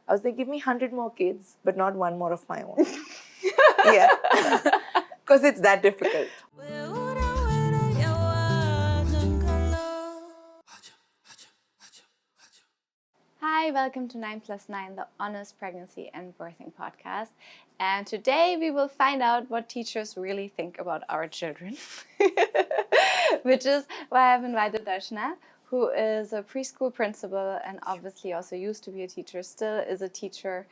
I was like, give me 100 more kids, but not one more of my own. Yeah. Because it's that difficult. Hi, welcome to 9+9, the Honest Pregnancy and Birthing podcast. And today we will find out what teachers really think about our children, which is why I've invited Darshana, who is a preschool principal and obviously also used to be a teacher, still is a teacher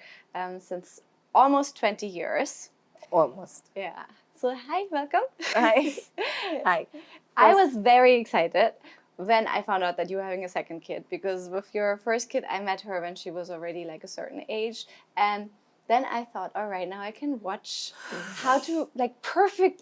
since almost 20 years. Almost. Yeah. So hi, welcome. Hi. Hi. I was very excited when I found out that you were having a second kid, because with your first kid, I met her when she was already like a certain age. And then I thought, all right, now I can watch how to perfectly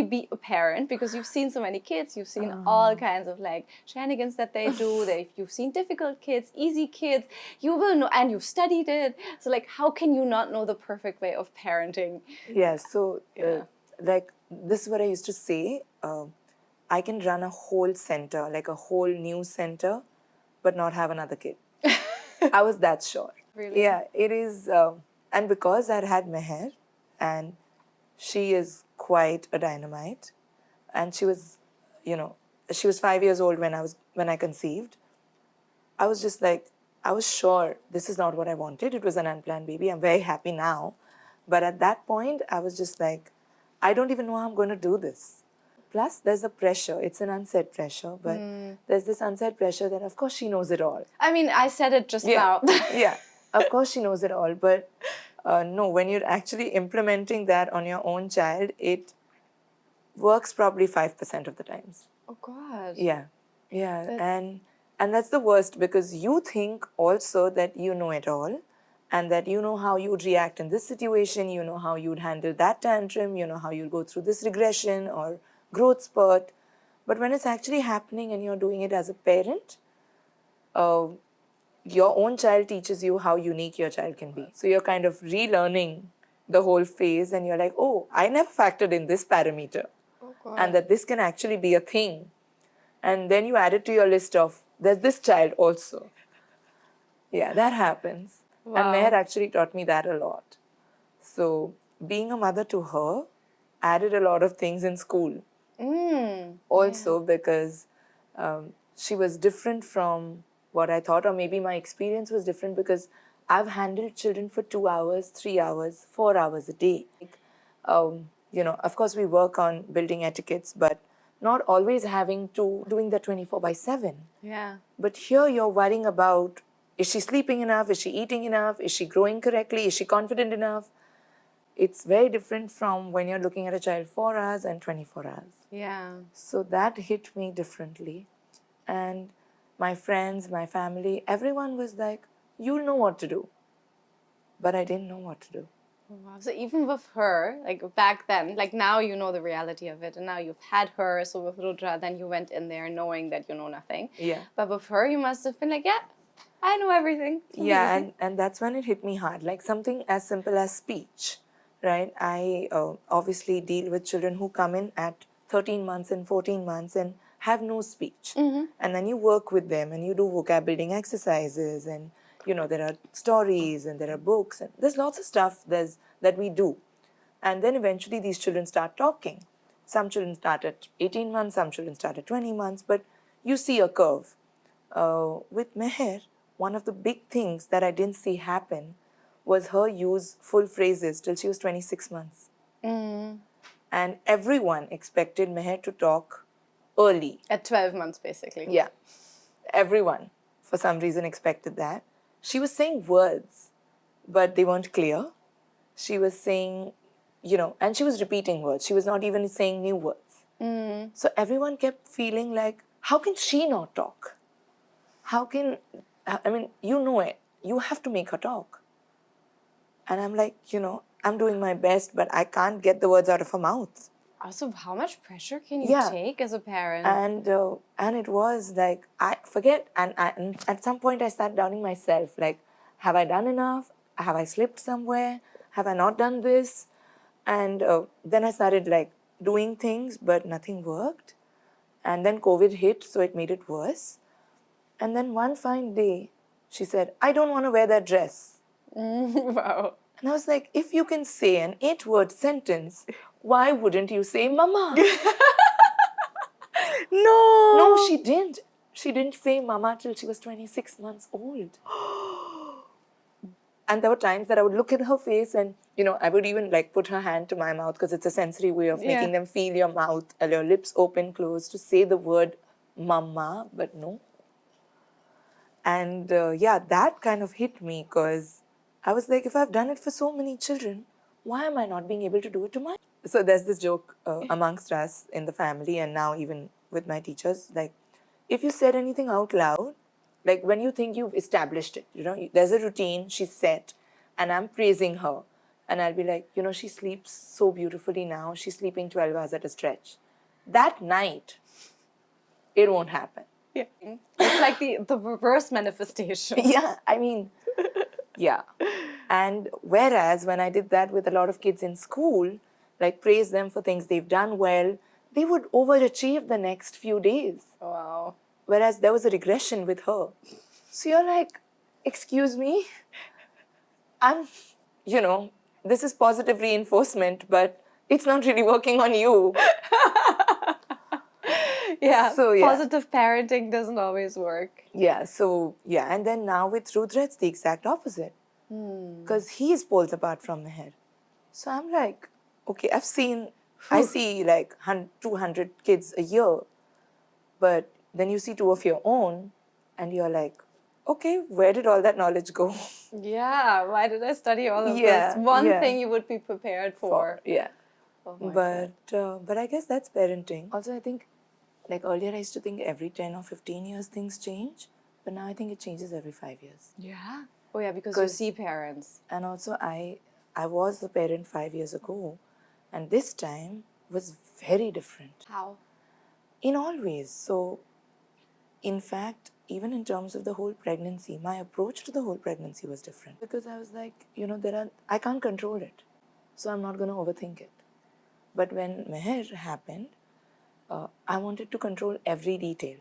be a parent, because you've seen so many kids, you've seen all kinds of like shenanigans that they do. You've seen difficult kids, easy kids, you will know, and you've studied it. So like, how can you not know the perfect way of parenting? Yes, so like this is what I used to say. I can run a whole center, like a whole news center, but not have another kid. I was that sure. Really? Yeah, it is. And because I had Meher, and she is quite a dynamite, and she was, she was 5 years old when I conceived. I was just like, I was sure this is not what I wanted. It was an unplanned baby. I'm very happy now. But at that point, I was just like, I don't even know how I'm going to do this. Plus, there's a pressure. It's an unsaid pressure, but there's this unsaid pressure that, of course, she knows it all. I mean, I said it just now. Yeah, of course, she knows it all. But no, when you're actually implementing that on your own child, it works probably 5% of the times. Oh, God. Yeah. And that's the worst, because you think also that you know it all, and that you know how you would react in this situation, you know how you would handle that tantrum, you know how you'll go through this regression or growth spurt. But when it's actually happening and you're doing it as a parent, your own child teaches you how unique your child can be. So you're kind of relearning the whole phase, and you're like, oh, I never factored in this parameter. Oh, God. And that this can actually be a thing. And then you add it to your list of, there's this child also. Yeah, that happens. Wow. And Meher actually taught me that a lot. So being a mother to her added a lot of things in school. Also, because she was different from what I thought, or maybe my experience was different, because I've handled children for 2 hours, 3 hours, 4 hours a day. Of course, we work on building etiquettes, but not always having to doing that 24/7. Yeah. But here you're worrying about, is she sleeping enough? Is she eating enough? Is she growing correctly? Is she confident enough? It's very different from when you're looking at a child 4 hours and 24 hours. Yeah. So that hit me differently. And my friends, my family, everyone was like, you'll know what to do. But I didn't know what to do. Wow. So even with her, like back then, like now you know the reality of it, and now you've had her. So with Rudra, then you went in there knowing that you know nothing. Yeah. But with her, you must have been like, yeah, I know everything. Yeah, and that's when it hit me hard. Like something as simple as speech, right? I obviously deal with children who come in at 13 months and 14 months and have no speech. And then you work with them and you do vocab building exercises, and there are stories and there are books, and there's lots of stuff that we do. And then eventually these children start talking. Some children start at 18 months, some children start at 20 months, but you see a curve. With Meher, one of the big things that I didn't see happen was her use full phrases till she was 26 months. And everyone expected Meher to talk early. At 12 months, basically. Yeah. Everyone, for some reason, expected that. She was saying words, but they weren't clear. She was saying, and she was repeating words. She was not even saying new words. So everyone kept feeling like, how can she not talk? You know it. You have to make her talk. And I'm like, I'm doing my best, but I can't get the words out of her mouth. Also, how much pressure can you take as a parent? And it was like, I forget, and at some point I started doubting myself, like, have I done enough? Have I slipped somewhere? Have I not done this? And then I started like doing things, but nothing worked. And then COVID hit, so it made it worse. And then one fine day, She said, I don't want to wear that dress. Wow. And I was like, if you can say an 8-word sentence, why wouldn't you say mama? No. No, she didn't. She didn't say mama till she was 26 months old. And there were times that I would look at her face and, I would even like put her hand to my mouth because it's a sensory way of making them feel your mouth and your lips open, close to say the word mama, but no. And that kind of hit me because I was like, if I've done it for so many children, why am I not being able to do it to my? So there's this joke amongst us in the family and now even with my teachers, like, if you said anything out loud, like when you think you've established it, there's a routine, she's set, and I'm praising her. And I'll be like, she sleeps so beautifully now. She's sleeping 12 hours at a stretch. That night, it won't happen. Yeah. It's like the reverse manifestation. Yeah, I mean, yeah. And whereas when I did that with a lot of kids in school, like praise them for things they've done well, they would overachieve the next few days. Wow. Whereas there was a regression with her. So you're like, excuse me, I'm, this is positive reinforcement, but it's not really working on you. Yeah, So, yeah. Positive parenting doesn't always work. Yeah, so, yeah. And then now with Rudra, it's the exact opposite. Because he is poles apart from Meher. So I'm like, okay, I see like 200 kids a year. But then you see 2 of your own and you're like, okay, where did all that knowledge go? Yeah, why did I study all of Yeah, this? One yeah. thing you would be prepared for. Yeah. Oh my God. But I guess that's parenting. Also, I think, like earlier I used to think every 10 or 15 years things change. But now I think it changes every 5 years. Yeah. Oh yeah, because you see parents. And also I was a parent 5 years ago. And this time was very different. How? In all ways. So, in fact, even in terms of the whole pregnancy, my approach to the whole pregnancy was different. Because I was like, I can't control it. So I'm not going to overthink it. But when Meher happened, I wanted to control every detail.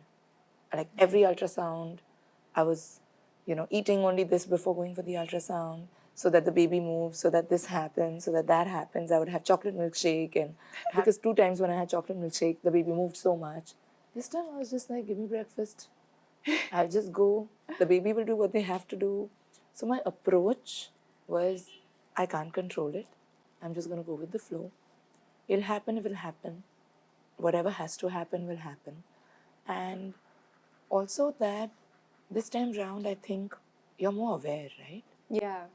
Like every ultrasound, I was, eating only this before going for the ultrasound so that the baby moves, so that this happens, so that happens. I would have chocolate milkshake. And because 2 times when I had chocolate milkshake, the baby moved so much. This time I was just like, give me breakfast. I'll just go. The baby will do what they have to do. So my approach was, I can't control it. I'm just going to go with the flow. It'll happen, it will happen. Whatever has to happen will happen. And also that this time round, I think you're more aware, right? Yeah.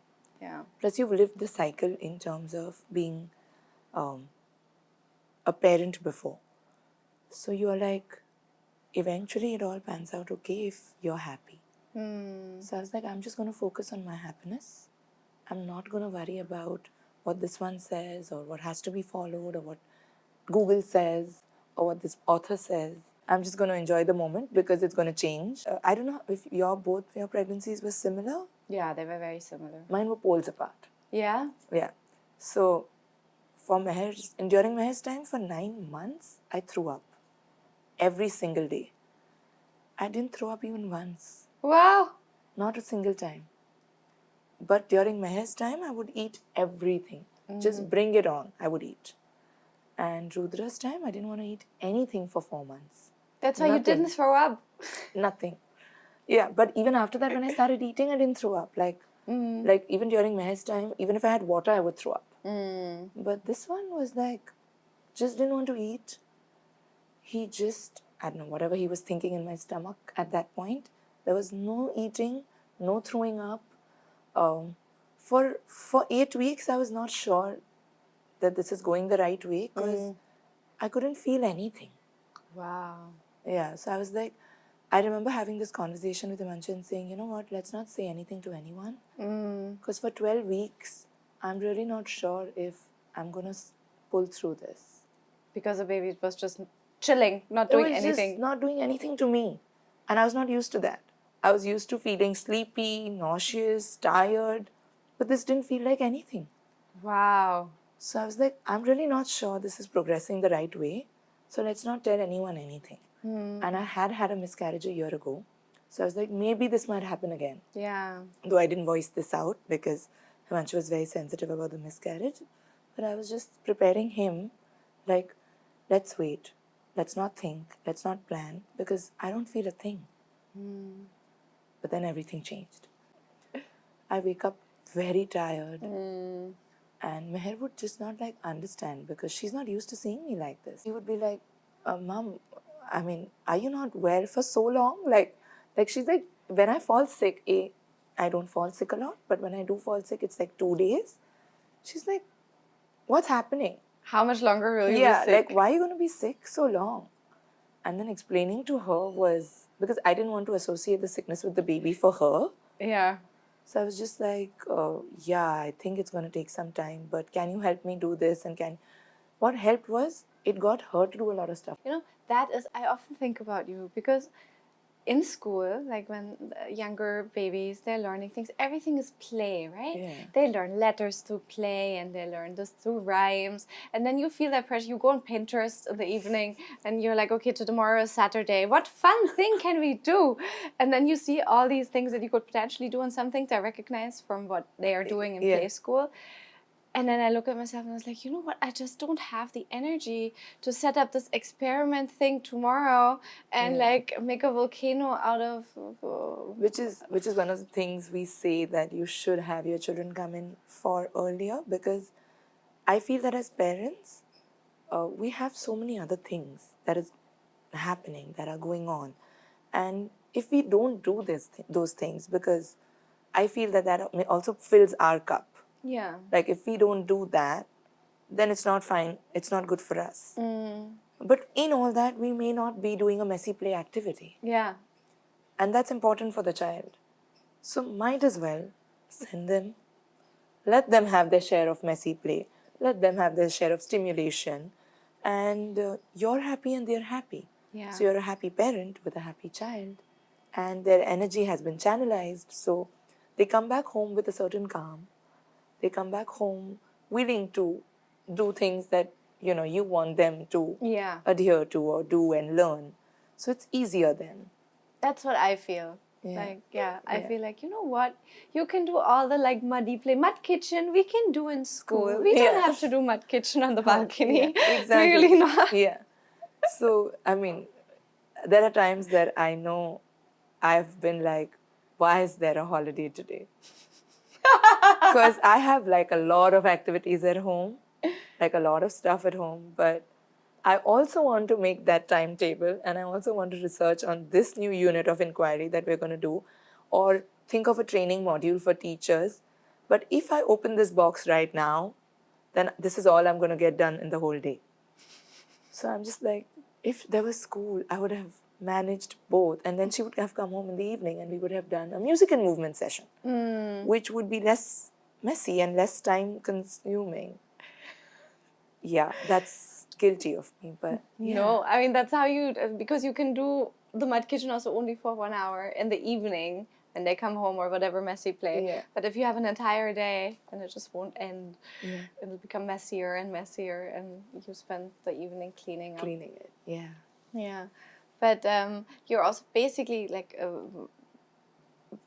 Yeah. Plus, you've lived the cycle in terms of being a parent before. So you're like, eventually it all pans out okay if you're happy. So I was like, I'm just going to focus on my happiness. I'm not going to worry about what this one says or what has to be followed or what Google says or what this author says. I'm just going to enjoy the moment because it's going to change. I don't know if both your pregnancies were similar. Yeah, they were very similar. Mine were poles apart. Yeah? Yeah. So for during Meher's time, for 9 months, I threw up. Every single day. I didn't throw up even once. Wow. Not a single time. But during Meher's time, I would eat everything. Just bring it on, I would eat. And Rudra's time, I didn't want to eat anything for 4 months. That's why you didn't throw up. Nothing. Yeah, but even after that, when I started eating, I didn't throw up. Like even during Meher's time, even if I had water, I would throw up. But this one was like, just didn't want to eat. He just, I don't know, whatever he was thinking in my stomach at that point, there was no eating, no throwing up. For 8 weeks, I was not sure that this is going the right way because I couldn't feel anything. Wow. Yeah, so I was like, I remember having this conversation with Imanshu and saying, you know what, let's not say anything to anyone. Because for 12 weeks, I'm really not sure if I'm going to pull through this. Because the baby was just chilling, not doing anything. Just not doing anything to me. And I was not used to that. I was used to feeling sleepy, nauseous, tired. But this didn't feel like anything. Wow. So I was like, I'm really not sure this is progressing the right way. So let's not tell anyone anything. And I had a miscarriage a year ago. So I was like, maybe this might happen again. Yeah. Though I didn't voice this out because Himanshu was very sensitive about the miscarriage. But I was just preparing him, like, let's wait. Let's not think. Let's not plan because I don't feel a thing. But then everything changed. I wake up very tired. And Meher would just not like understand because she's not used to seeing me like this. He would be like, Mom, I mean, are you not well for so long? Like she's like, when I fall sick, I don't fall sick a lot, but when I do fall sick, it's like 2 days. She's like, what's happening? How much longer will you be Yeah, sick? like, why are you going to be sick so long? And then explaining to her was because I didn't want to associate the sickness with the baby for her. Yeah. So I was just like, yeah, I think it's going to take some time, but can you help me do this? And what helped was it got her to do a lot of stuff. You know, that is, I often think about you because in school, like when the younger babies, they're learning things, everything is play, right? Yeah. They learn letters through play and they learn this through rhymes. And then you feel that pressure. You go on Pinterest in the evening and you're like, okay, tomorrow is Saturday. What fun thing can we do? And then you see all these things that you could potentially do, and some things I recognize from what they are doing in Yeah. play school. And then I look at myself and I was like, you know what? I just don't have the energy to set up this experiment thing tomorrow and like make a volcano out of. Which is one of the things we say that you should have your children come in for earlier, because I feel that as parents, we have so many other things that is happening, that are going on, and if we don't do those things, because I feel that also fills our cup. Yeah. Like if we don't do that, then it's not fine. It's not good for us. But in all that, we may not be doing a messy play activity. Yeah. And that's important for the child. So might as well send them, let them have their share of messy play, let them have their share of stimulation, and you're happy and they're happy. Yeah. So you're a happy parent with a happy child, and their energy has been channelized. So they come back home with a certain calm. They come back home willing to do things that you want them to Yeah. adhere to or do and learn. So it's easier then. That's what I feel. Yeah. Like, I feel like, you know what? You can do all the like muddy play, mud kitchen, we can do in school. We don't have to do mud kitchen on the balcony. Yeah, exactly. Really not. Yeah. So, I mean, there are times that I know I've been like, why is there a holiday today? Because I have like a lot of activities at home, like a lot of stuff at home, but I also want to make that timetable, and I also want to research on this new unit of inquiry that we're going to do, or think of a training module for teachers. But if I open this box right now, then this is all I'm going to get done in the whole day. So I'm just like, if there was school, I would have managed both, and then she would have come home in the evening and we would have done a music and movement session, which would be less messy and less time consuming. Yeah, that's guilty of me, but yeah. No, I mean, that's how you, because you can do the mud kitchen also only for 1 hour in the evening when they come home or whatever messy play. Yeah. But if you have an entire day, then it just won't end. Yeah. It'll become messier and messier, and you spend the evening cleaning up. Cleaning it, yeah. Yeah. But you're also basically like a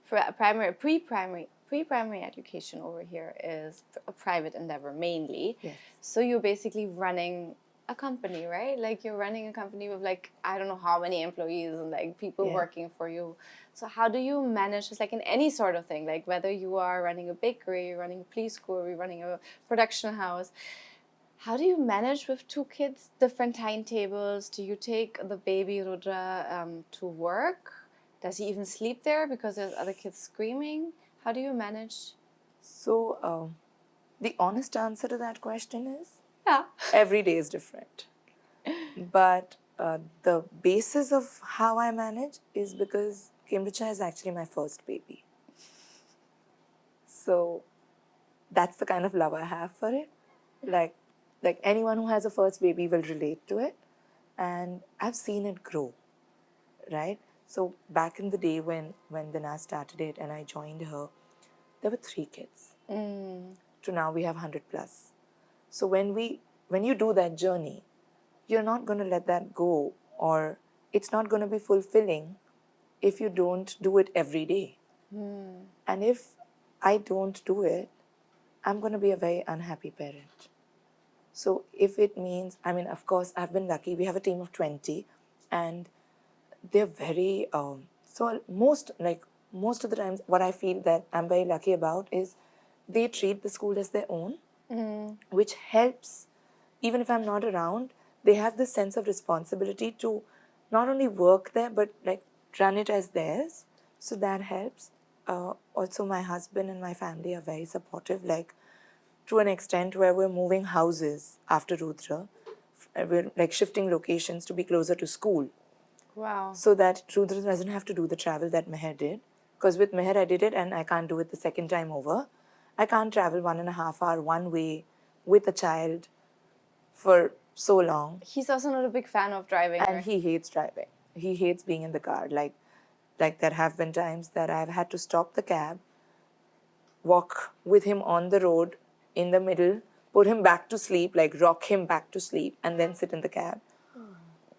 pre-primary education over here is a private endeavor mainly. Yes. So you're basically running a company, right? Like you're running a company with like, I don't know how many employees and like people working for you. So how do you manage this, like in any sort of thing, like whether you are running a bakery, you're running a preschool, you're running a production house, how do you manage with 2 kids, different timetables? Do you take the baby Rudra to work? Does he even sleep there because there's other kids screaming? How do you manage? So, the honest answer to that question is, Yeah. every day is different. But the basis of how I manage is because Cambridgeshire is actually my first baby. So that's the kind of love I have for it. Like anyone who has a first baby will relate to it. And I've seen it grow, right? So back in the day when Dana started it and I joined her, there were 3 kids. To now we have 100 plus. So when you do that journey, you're not going to let that go, or it's not going to be fulfilling if you don't do it every day. And if I don't do it, I'm going to be a very unhappy parent. So if it means, I mean, of course, I've been lucky. We have a team of 20 and they're very, so most of the times what I feel that I'm very lucky about is they treat the school as their own, which helps. Even if I'm not around, they have this sense of responsibility to not only work there, but like run it as theirs. So that helps. Also, my husband and my family are very supportive, like to an extent where we're moving houses after Rudra. We're like shifting locations to be closer to school. Wow. So that Rudra doesn't have to do the travel that Meher did. Because with Meher, I did it and I can't do it the second time over. I can't travel 1.5 hours one way with a child for so long. He's also not a big fan of driving. And he hates driving. He hates being in the car. Like there have been times that I've had to stop the cab, walk with him on the road in the middle, put him back to sleep, like rock him back to sleep, and then sit in the cab.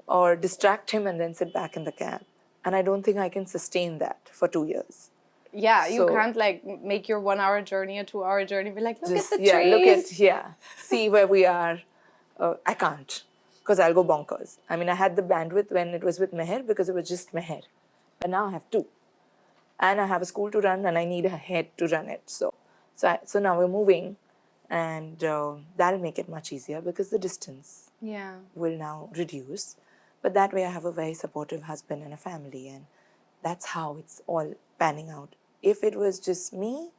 Or distract him and then sit back in the cab. And I don't think I can sustain that for 2 years. Yeah, you So- can't like make your 1 hour journey a 2 hour journey. Be like, look Just, at the yeah, trees. see where we are. I can't, because I'll go bonkers. I mean, I had the bandwidth when it was with Meher because it was just Meher. But now I have two. And I have a school to run and I need a head to run it. So now we're moving and that'll make it much easier because the distance Yeah. will now reduce. But that way I have a very supportive husband and a family, and that's how it's all panning out. If it was just me,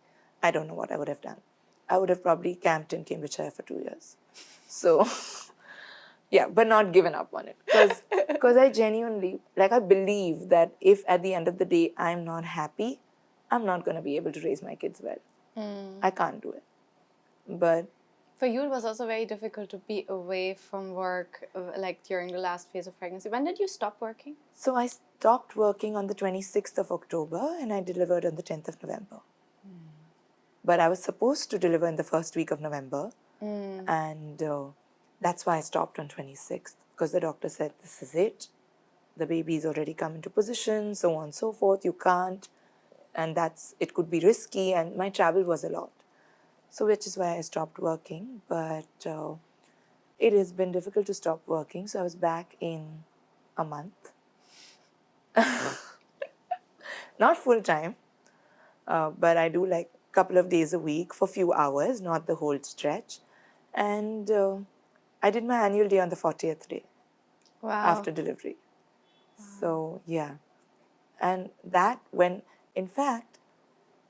I don't know what I would have done. I would have probably camped in Cambridgeshire for 2 years. So, yeah, but not given up on it. Because I genuinely, like, I believe that if at the end of the day I'm not happy, I'm not going to be able to raise my kids well. I can't do it. But For you, it was also very difficult to be away from work, like during the last phase of pregnancy. When did you stop working? so I stopped working on the 26th of October and I delivered on the 10th of November. But I was supposed to deliver in the first week of November. And that's why I stopped on 26th, because the doctor said, this is it. The baby's already come into position, so on and so forth. You can't. And it could be risky. And my travel was a lot. So which is why I stopped working. But it has been difficult to stop working. So I was back in a month. Not full time, but I do like a couple of days a week for a few hours, not the whole stretch. And I did my annual day on the 40th day after delivery. So, yeah. And in fact,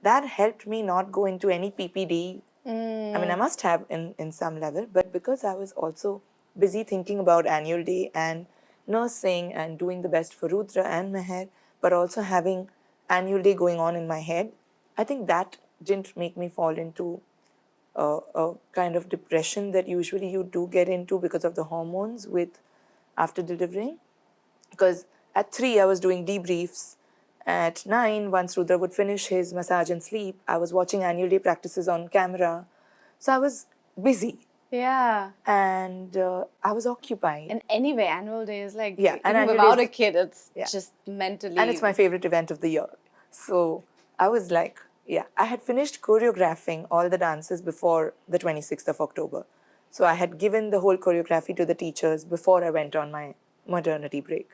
that helped me not go into any PPD. I mean, I must have in some level, but because I was also busy thinking about annual day and nursing and doing the best for Rudra and Meher, but also having annual day going on in my head, I think that didn't make me fall into a kind of depression that usually you do get into because of the hormones after delivering. Because at 3, I was doing debriefs. At 9, once Rudra would finish his massage and sleep, I was watching annual day practices on camera. So I was busy. Yeah. And I was occupied. And anyway, annual day is like, Yeah, and even annual without day a kid, it's yeah. just mentally. And it's my favorite event of the year. So I was like, yeah, I had finished choreographing all the dances before the 26th of October. So I had given the whole choreography to the teachers before I went on my maternity break.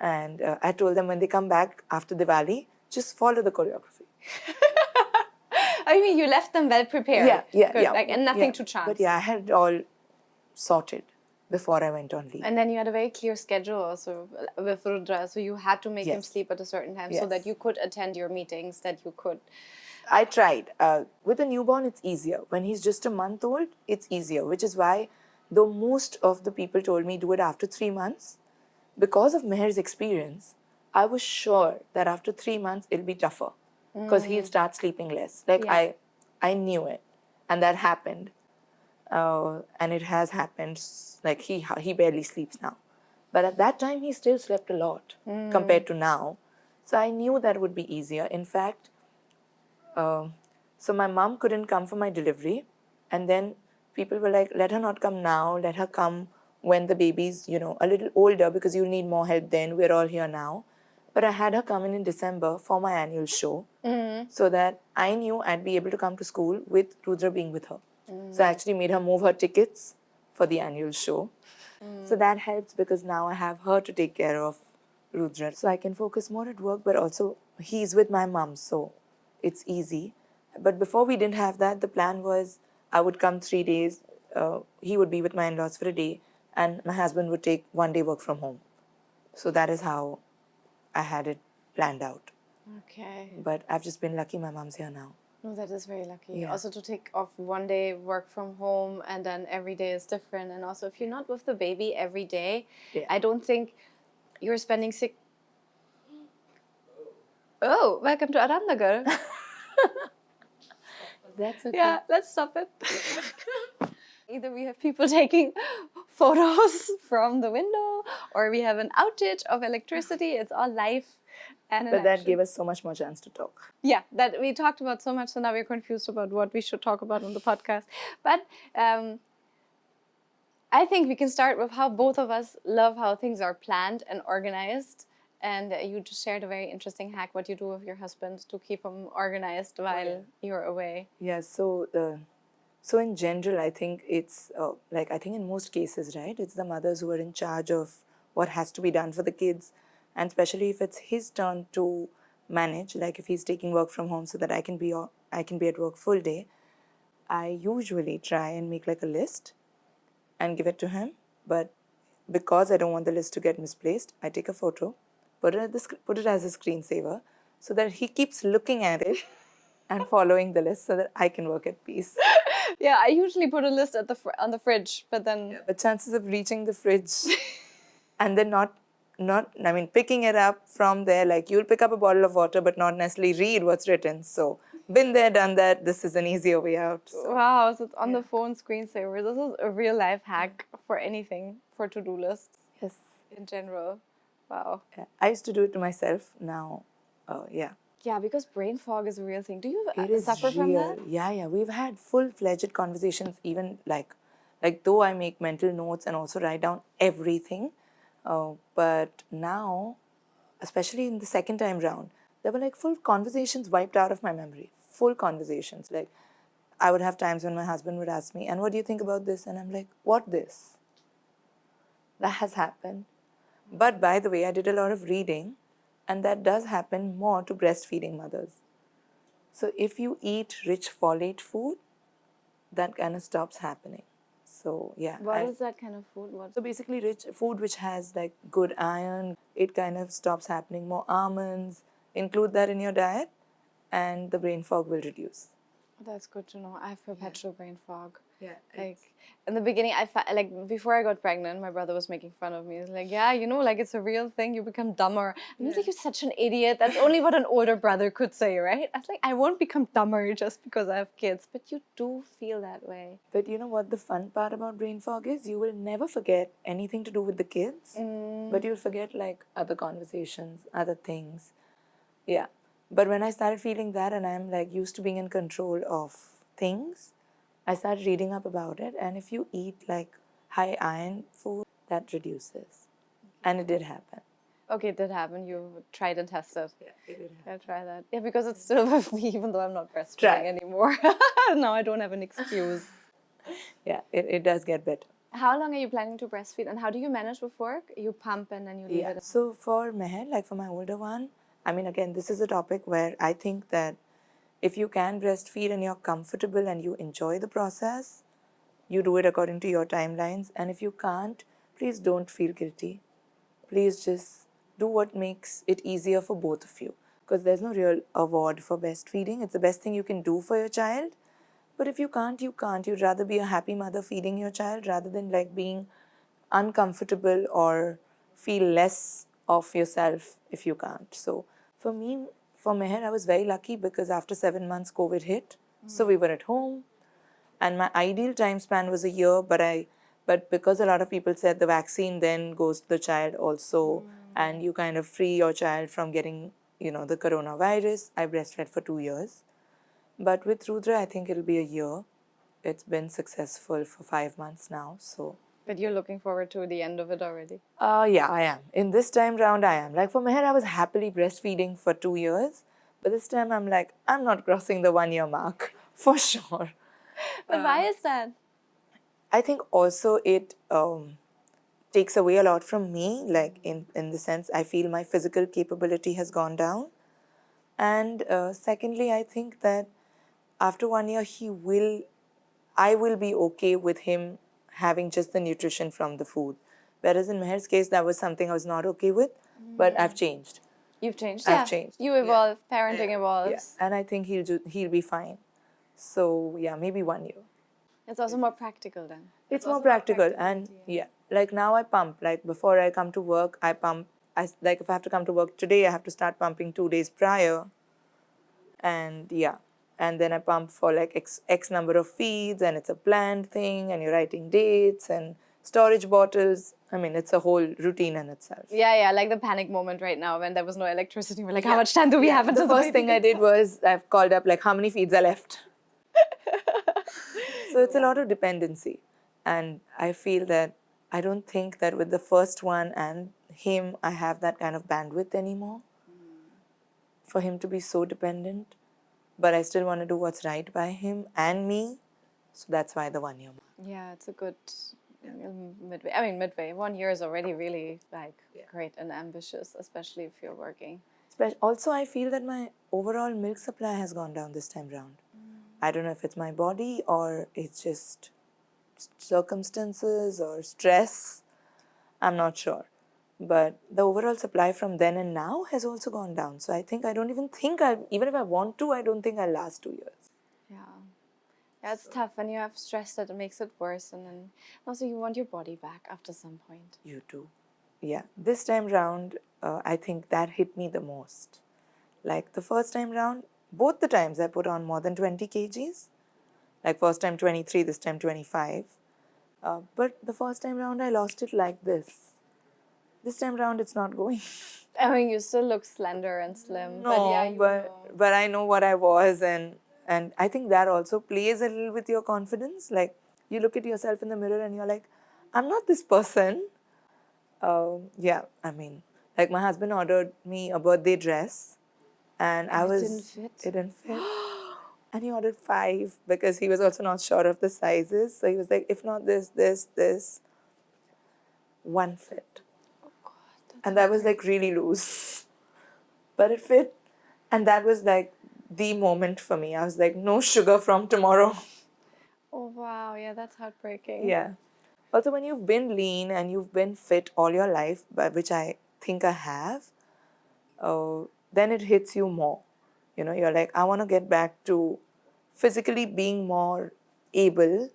And I told them when they come back after Diwali, just follow the choreography. I mean, you left them well prepared. Yeah. Like, and nothing to chance. But yeah, I had it all sorted before I went on leave. And then you had a very clear schedule also with Rudra. So you had to make him Yes. sleep at a certain time so Yes. that you could attend your meetings, that you could. I tried. With a newborn, it's easier. When he's just a month old, it's easier, which is why, though most of the people told me do it after 3 months, because of Meher's experience, I was sure that after 3 months, it'll be tougher because he'll start sleeping less. Like, Yeah. I knew it. And that happened. And it has happened. Like, he barely sleeps now. But at that time, he still slept a lot compared to now. So I knew that would be easier. In fact, so my mom couldn't come for my delivery. And then people were like, let her not come now. Let her come when the baby's, a little older because you'll need more help then. We're all here now. But I had her come in December for my annual show so that I knew I'd be able to come to school with Rudra being with her. So I actually made her move her tickets for the annual show. So that helps because now I have her to take care of Rudra. So I can focus more at work, but also he's with my mom, so it's easy. But before we didn't have that, the plan was I would come 3 days, he would be with my in laws for a day, and my husband would take 1 day work from home. So that is how I had it planned out. Okay. But I've just been lucky my mom's here now. No, that is very lucky. Yeah. Also to take off 1 day work from home and then every day is different. And also if you're not with the baby every day, Yeah. I don't think you're spending sick. Oh, welcome to Arandagar. That's okay. Yeah, let's stop it. Either we have people taking photos from the window or we have an outage of electricity. It's all live and in But that action. gave us so much more chance to talk. Yeah, that we talked about so much, so now we're confused about what we should talk about on the podcast. But I think we can start with how both of us love how things are planned and organized. And you just shared a very interesting hack what you do with your husband to keep him organized while you're away. Yeah, so in general, I think it's like I think in most cases, right, it's the mothers who are in charge of what has to be done for the kids, and especially if it's his turn to manage, like if he's taking work from home so that I can be at work full day. I usually try and make like a list and give it to him, but because I don't want the list to get misplaced, I take a photo, put it as a screensaver, so that he keeps looking at it and following the list, so that I can work at peace. Yeah, I usually put a list at on the fridge, but then But chances of reaching the fridge and then not I mean picking it up from there, like you'll pick up a bottle of water but not necessarily read what's written. So been there, done that. This is an easier way out. So. wow, so it's on the phone screensaver. This is a real life hack for anything, for to-do lists Yes. in general. Wow. Yeah. I used to do it to myself. Now, yeah. Yeah, because brain fog is a real thing. Do you It is suffer from real. that? Yeah. We've had full-fledged conversations, even like though I make mental notes and also write down everything. But now, especially in the second time round, there were like full conversations wiped out of my memory. Full conversations. Like I would have times when my husband would ask me, and what do you think about this? And I'm like, what this? That has happened. But by the way, I did a lot of reading, and that does happen more to breastfeeding mothers. So if you eat rich folate food, that kind of stops happening. So yeah. What is that kind of food? What? So basically rich food which has like good iron, it kind of stops happening. More almonds, include that in your diet and the brain fog will reduce. That's good to know. I have perpetual brain fog. Yeah. Like in the beginning, like before I got pregnant, my brother was making fun of me. He's like, "Yeah, like it's a real thing. You become dumber." And I was like, "You're such an idiot. That's only what an older brother could say, right?" I was like, "I won't become dumber just because I have kids." But you do feel that way. But you know what the fun part about brain fog is? You will never forget anything to do with the kids, but you'll forget like other conversations, other things. Yeah. But when I started feeling that and I'm like used to being in control of things, I started reading up about it. And if you eat like high iron food, that reduces. And it did happen. Okay, it did happen. You tried and tested. Yeah, it did happen. I'll try that. Yeah, because it's still with me, even though I'm not breastfeeding Try. anymore. Now I don't have an excuse. Yeah, it does get better. How long are you planning to breastfeed and how do you manage with work? You pump and then you leave it? So for Meher, like for my older one, I mean, again, this is a topic where I think that if you can breastfeed and you're comfortable and you enjoy the process, you do it according to your timelines. And if you can't, please don't feel guilty. Please just do what makes it easier for both of you. Because there's no real award for breastfeeding. It's the best thing you can do for your child. But if you can't, you can't. You'd rather be a happy mother feeding your child rather than like being uncomfortable or feel less of yourself if you can't. So for me, for Meher, I was very lucky because after 7 months, COVID hit. So we were at home. And my ideal time span was a year, but because a lot of people said the vaccine then goes to the child also, and you kind of free your child from getting, the coronavirus, I breastfed for 2 years. But with Rudra, I think it'll be a year. It's been successful for 5 months now, so But you're looking forward to the end of it already. Yeah, I am. In this time round, I am. Like for Meher, I was happily breastfeeding for 2 years. But this time, I'm like, I'm not crossing the 1 year mark for sure. But why is that? I think also it takes away a lot from me, like in the sense I feel my physical capability has gone down. And secondly, I think that after 1 year, I will be okay with him having just the nutrition from the food. Whereas in Meher's case, that was something I was not okay with, but I've changed. You've changed. I've Yeah. changed. You evolve. Parenting Yeah, evolves. and I think he'll be fine. So yeah, maybe 1 year. It's also more practical then. It's more practical, and yeah, like now I pump. Like before I come to work, I pump. Like if I have to come to work today, I have to start pumping 2 days prior, and yeah, and then I pump for like x number of feeds, and it's a planned thing, and you're writing dates and storage bottles. I mean, it's a whole routine in itself. Yeah, like the panic moment right now when there was no electricity. We're like, how much time do we have until The first thing I did was I've called up like how many feeds are left. So it's a lot of dependency. And I feel that I don't think that with the first one and him, I have that kind of bandwidth anymore for him to be so dependent. But I still want to do what's right by him and me. So that's why the 1 year mark. Yeah, it's a good midway. I mean, midway. 1 year is already really like great and ambitious, especially if you're working. Also, I feel that my overall milk supply has gone down this time round. I don't know if it's my body or it's just circumstances or stress. I'm not sure. But the overall supply from then and now has also gone down. So I think I don't even think even if I want to, I don't think I'll last 2 years. Yeah, it's tough when you have stress that it makes it worse, and then also you want your body back after some point. You too. Yeah, this time round, I think that hit me the most. Like the first time round, both the times I put on more than 20 kgs. Like first time 23, this time 25. But the first time round, I lost it like this. This time round, it's not going. I mean, you still look slender and slim. No, but yeah, but I know what I was, and I think that also plays a little with your confidence. Like you look at yourself in the mirror and you're like, I'm not this person. Yeah, I mean, like my husband ordered me a birthday dress, and it didn't fit? It didn't fit. And he ordered 5 because he was also not sure of the sizes. So he was like, if not this, one fit. Oh God, And that was like really loose. But it fit. And that was like the moment for me. I was like, no sugar from tomorrow. Oh wow, yeah, that's heartbreaking. Yeah. Also, when you've been lean and you've been fit all your life, which I think I have, then it hits you more. You know, you're like, I want to get back to physically being more able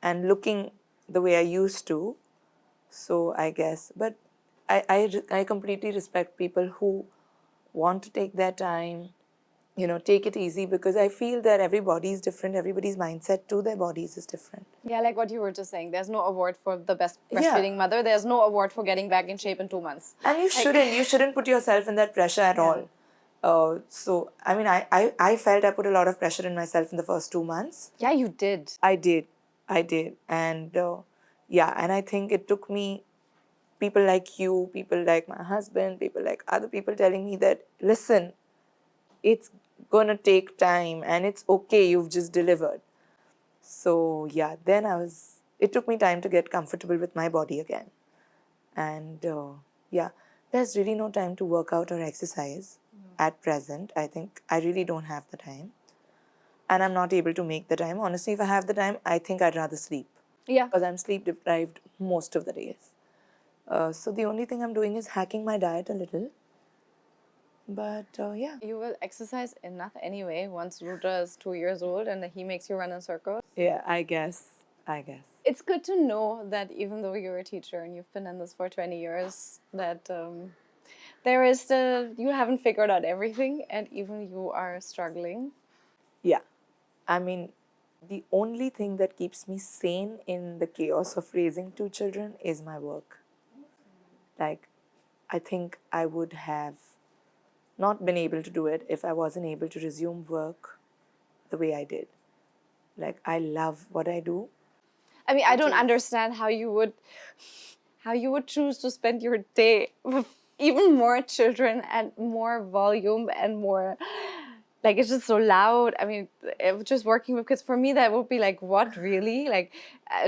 and looking the way I used to. So I guess, but I completely respect people who want to take their time, you know, take it easy, because I feel that everybody is different. Everybody's mindset to their bodies is different. Yeah, like what you were just saying. There's no award for the best breastfeeding mother. There's no award for getting back in shape in 2 months. And you shouldn't put yourself in that pressure at all. So, I mean, I felt I put a lot of pressure in myself in the first 2 months. Yeah, you did. I did. And yeah, and I think it took me people like you, people like my husband, people like other people telling me that, listen, it's going to take time and it's okay, you've just delivered. So yeah, then it took me time to get comfortable with my body again. And yeah, there's really no time to work out or exercise at present. I think I really don't have the time. And I'm not able to make the time. Honestly, if I have the time, I think I'd rather sleep. Yeah. Because I'm sleep deprived most of the days. So the only thing I'm doing is hacking my diet a little. But yeah. You will exercise enough anyway once Rudra is 2 years old and he makes you run in circles. Yeah, I guess. It's good to know that even though you're a teacher and you've been in this for 20 years, that there is still, you haven't figured out everything and even you are struggling. Yeah. I mean, the only thing that keeps me sane in the chaos of raising 2 children is my work. Like, I think I would have not been able to do it if I wasn't able to resume work the way I did. Like, I love what I do. I mean, I don't understand how you would choose to spend your day with even more children and more volume and more, like, it's just so loud. I mean, just working with kids, for me, that would be like, what, really? Like,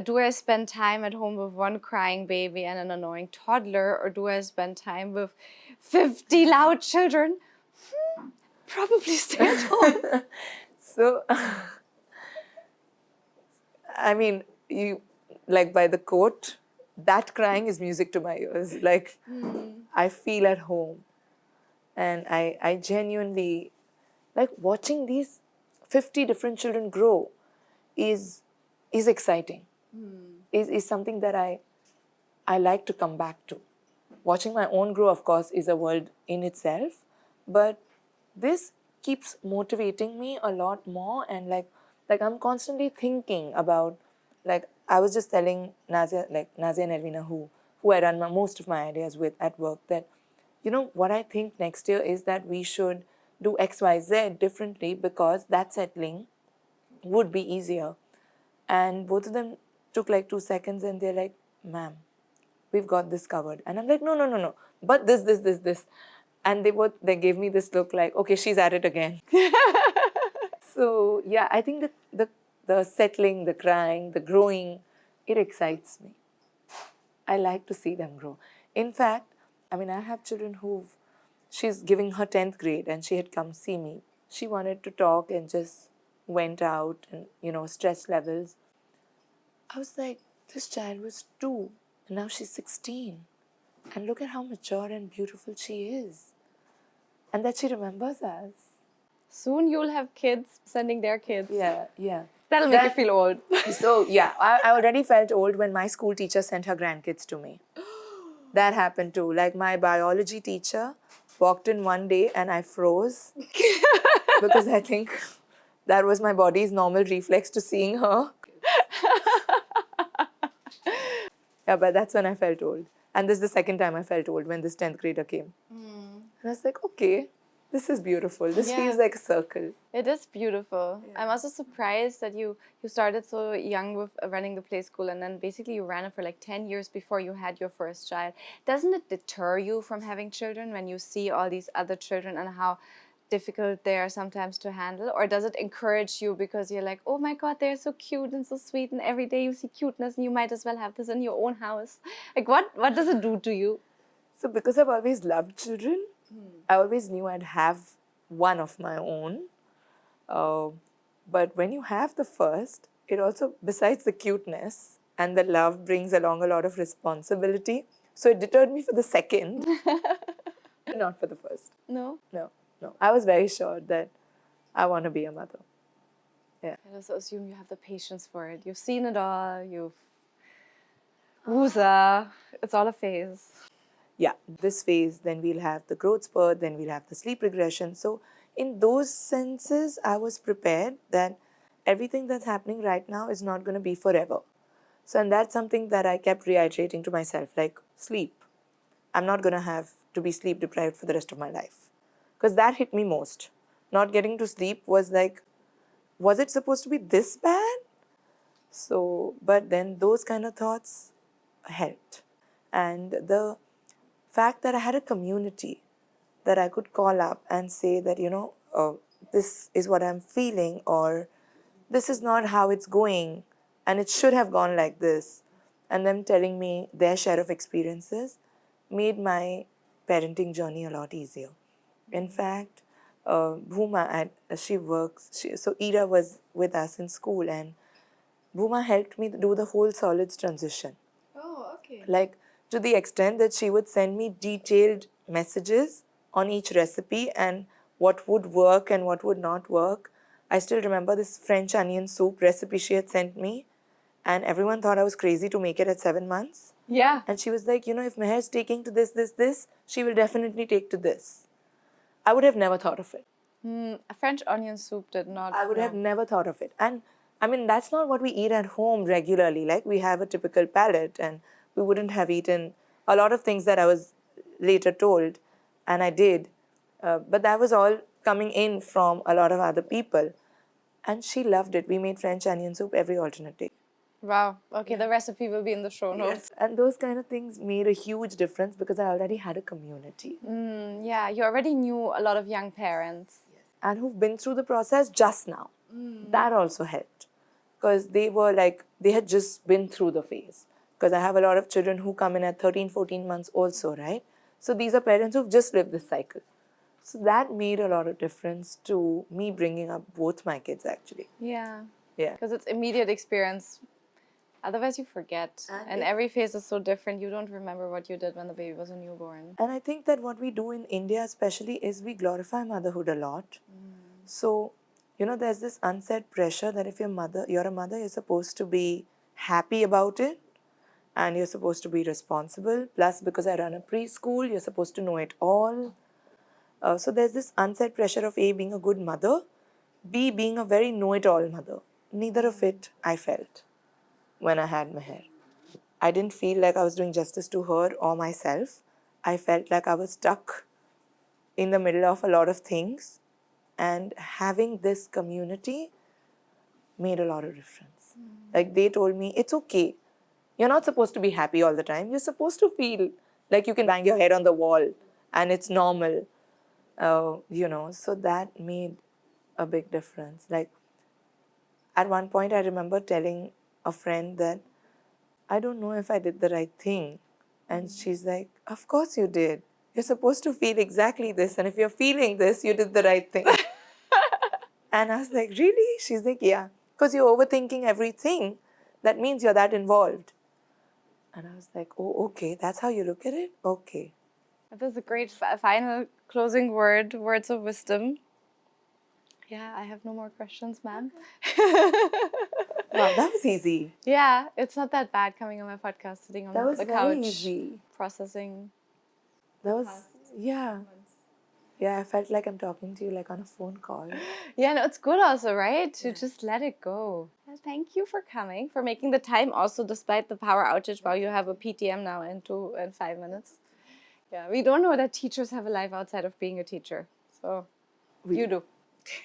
do I spend time at home with one crying baby and an annoying toddler, or do I spend time with 50 loud children? Probably stay at home. So, I mean, you, like, by the quote, that crying is music to my ears. Like, I feel at home. And I genuinely, like, watching these 50 different children grow is exciting. Is something that I like to come back to. Watching my own grow, of course, is a world in itself, but this keeps motivating me a lot more. And like I'm constantly thinking about, like, I was just telling Nazia and Elvina, who I run most of my ideas with at work, that, you know, what I think next year is that we should do XYZ differently, because that settling would be easier. And both of them took like 2 seconds and they're like, ma'am, we've got this covered. And I'm like, no. But this. And they gave me this look like, okay, she's at it again. So yeah, I think the settling, the crying, the growing, it excites me. I like to see them grow. In fact, I mean, I have children she's giving her 10th grade and she had come see me. She wanted to talk and just went out, and, you know, stress levels. I was like, this child was 2 and now she's 16. And look at how mature and beautiful she is. And that she remembers us. Soon you'll have kids sending their kids. Yeah. That'll make you feel old. So, yeah, I already felt old when my school teacher sent her grandkids to me. That happened too. Like, my biology teacher walked in one day and I froze because I think that was my body's normal reflex to seeing her. Yeah, but that's when I felt old. And this is the second time I felt old, when this 10th grader came. And I was like, okay, this is beautiful. This feels like a circle. It is beautiful. Yeah. I'm also surprised that you started so young with running the play school, and then basically you ran it for like 10 years before you had your first child. Doesn't it deter you from having children when you see all these other children and how difficult they are sometimes to handle? Or does it encourage you because you're like, oh my God, they're so cute and so sweet, and every day you see cuteness and you might as well have this in your own house? Like, what does it do to you? So because I've always loved children, I always knew I'd have one of my own. But when you have the first, it also, besides the cuteness and the love, brings along a lot of responsibility. So it deterred me for the second, not for the first. No? No. I was very sure that I want to be a mother. Yeah. I also assume you have the patience for it. You've seen it all. Wooza. It's all a phase. Yeah, this phase, then we'll have the growth spurt, then we'll have the sleep regression. So in those senses, I was prepared that everything that's happening right now is not going to be forever. So, and that's something that I kept reiterating to myself, like, sleep. I'm not going to have to be sleep deprived for the rest of my life. Because that hit me most. Not getting to sleep was like, was it supposed to be this bad? So, but then those kind of thoughts helped. And the fact that I had a community that I could call up and say that, you know, this is what I'm feeling, or this is not how it's going, and it should have gone like this, and them telling me their share of experiences made my parenting journey a lot easier. In fact, Bhuma, she works, so Ira was with us in school, and Bhuma helped me do the whole solids transition. Oh, okay. Like, to the extent that she would send me detailed messages on each recipe and what would work and what would not work. I still remember this French onion soup recipe she had sent me, and everyone thought I was crazy to make it at 7 months. Yeah. And she was like, you know, if Meher's taking to this, she will definitely take to this. I would have never thought of it. A French onion soup did not. I would have never thought of it. And I mean, that's not what we eat at home regularly. Like, we have a typical palate, and we wouldn't have eaten a lot of things that I was later told, and I did. But that was all coming in from a lot of other people. And she loved it. We made French onion soup every alternate day. Wow. Okay, the recipe will be in the show notes. Yes. And those kind of things made a huge difference because I already had a community. Yeah, you already knew a lot of young parents. And who've been through the process just now. That also helped because they had just been through the phase. Because I have a lot of children who come in at 13, 14 months also, right? So these are parents who've just lived this cycle. So that made a lot of difference to me bringing up both my kids actually. Yeah. Yeah. Because it's immediate experience. Otherwise, you forget. And every phase is so different. You don't remember what you did when the baby was a newborn. And I think that what we do in India especially is we glorify motherhood a lot. So, there's this unsaid pressure that if you're a mother, you're supposed to be happy about it and you're supposed to be responsible. Plus, because I run a preschool, you're supposed to know it all. So there's this unsaid pressure of A, being a good mother, B, being a very know-it-all mother. Neither of it I felt when I had my hair. I didn't feel like I was doing justice to her or myself. I felt like I was stuck in the middle of a lot of things, and having this community made a lot of difference. Like they told me, it's okay. You're not supposed to be happy all the time. You're supposed to feel like you can bang your head on the wall and it's normal. So that made a big difference. Like at one point, I remember telling a friend that I don't know if I did the right thing. And she's like, of course you did. You're supposed to feel exactly this. And if you're feeling this, you did the right thing. And I was like, really? She's like, yeah. Because you're overthinking everything. That means you're that involved. And I was like, oh, okay. That's how you look at it? Okay. That was a great final closing words of wisdom. Yeah, I have no more questions, ma'am. Wow, that was easy. Yeah, it's not that bad coming on my podcast, sitting on That was the very couch, easy. processing. That was, yeah. Yeah, I felt like I'm talking to you like on a phone call. Yeah, no, it's good also, right? To just let it go. Well, thank you for coming, for making the time also despite the power outage. Wow, you have a PTM now in 5 minutes. Yeah, we don't know that teachers have a life outside of being a teacher. So you do.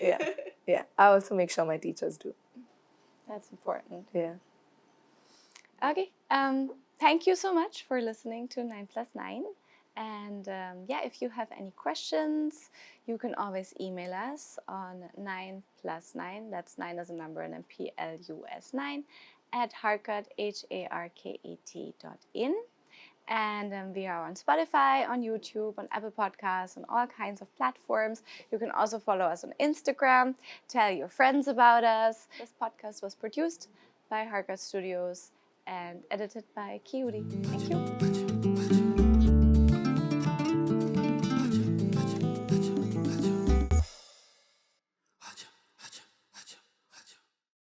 Yeah. Yeah. I also make sure my teachers do. That's important. Yeah. Okay. Thank you so much for listening to 9+9. And if you have any questions, you can always email us on 9+9. That's 9 as a number and then PLUS9 at harkat, harkat.in. And we are on Spotify, on YouTube, on Apple Podcasts, on all kinds of platforms. You can also follow us on Instagram. Tell your friends about us. This podcast was produced by Harkat Studios and edited by Commuting. Thank you.